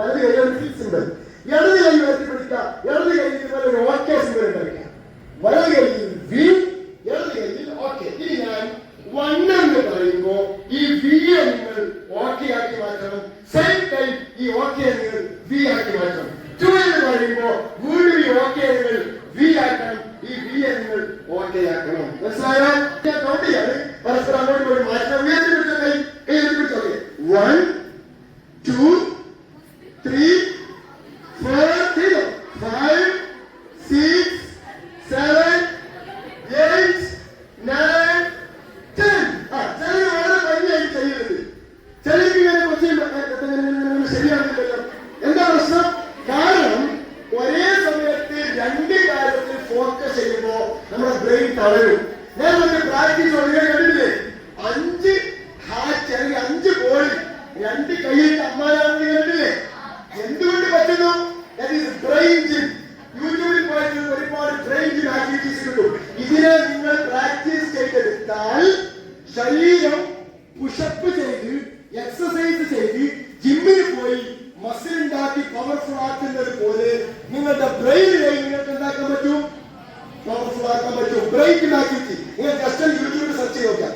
വലത് കൈ സിമ്പിൾ, ഇടത് കൈ ഉയർത്തി പിടിക്കുക, ഇടത് കൈ ഇതുപോലെ ഒരു ഓക്കെ സിമ്പിൾ ഉണ്ടാക്കുക, വലത് കൈയിൽ വി, ഇടത് കൈയിൽ ഓക്കെ. ഇനി ഞാൻ 1 എന്ന് പറയുമ്പോ ഈ വി നിങ്ങൾ ഓക്കെ ആക്കി മാറ്റണം, സെയിം ടൈം ഈ ഓക്കെ നിങ്ങൾ വി ആക്കി മാറ്റണം. 2 എന്ന് പറയുമ്പോ വീണ്ടും ഈ ഓക്കെ നിങ്ങൾ വി ആക്കണം, ഈ വി നിങ്ങൾ ഓക്കെ ആക്കണം. മനസ്സിലായോ? കൗണ്ട് ചെയ്യാണ്, പരസ്പരം അങ്ങോട്ട് പോയി മാറ്റണം. ഉയർത്തി പിടിച്ച കൈ ഉയർത്തി പിടിച്ചോക്കെ. 1 2 3 4 5 6 7 8 9 10. ചിലര് വളരെ ഭംഗിയായി ചെയ്യുന്നത്, ചിലർക്ക് ഇങ്ങനെ കുറച്ച് ശരിയാകുന്നില്ലല്ലോ. എന്താ പ്രശ്നം? കാരണം ഒരേ സമയത്ത് 2 കാര്യത്തിൽ ഫോക്കസ് ചെയ്യുമ്പോ നമ്മുടെ ബ്രെയിൻ തളരും. ഞാൻ പ്രാക്ടീസ് കണ്ടിട്ടില്ലേ, 5 ഹാറ്റ് അല്ലെങ്കിൽ 5 ബോൾ 2 കൈയിൽ അമ്മാനാണെന്ന് കണ്ടിട്ടില്ലേ? എന്തുകൊണ്ട് പറ്റുന്നു? Brain gym. യൂട്യൂബിൽ പോയിട്ട് ഒരുപാട് ബ്രെയിൻ ജിം ആക്ടിവിറ്റീസ് കിട്ടും. ഇതിനെ നിങ്ങൾ പ്രാക്ടീസ് ചെയ്തെടുത്താൽ ശരീരം പുഷപ്പ് ചെയ്ത് എക്സസൈസ് ചെയ്ത് ജിമ്മിൽ പോയി മസിൽ ഉണ്ടാക്കി പവർഫുൾ ആക്കുന്നത് പോലെ നിങ്ങളുടെ ബ്രെയിനിനെ നിങ്ങൾക്ക് ഉണ്ടാക്കാൻ പറ്റും, പവർഫുൾ ആക്കാൻ പറ്റും. ബ്രെയിൻ ആക്ടിവിറ്റി നിങ്ങൾ ജസ്റ്റ് യൂട്യൂബിൽ സെർച്ച് ചെയ്ത് നോക്കാം.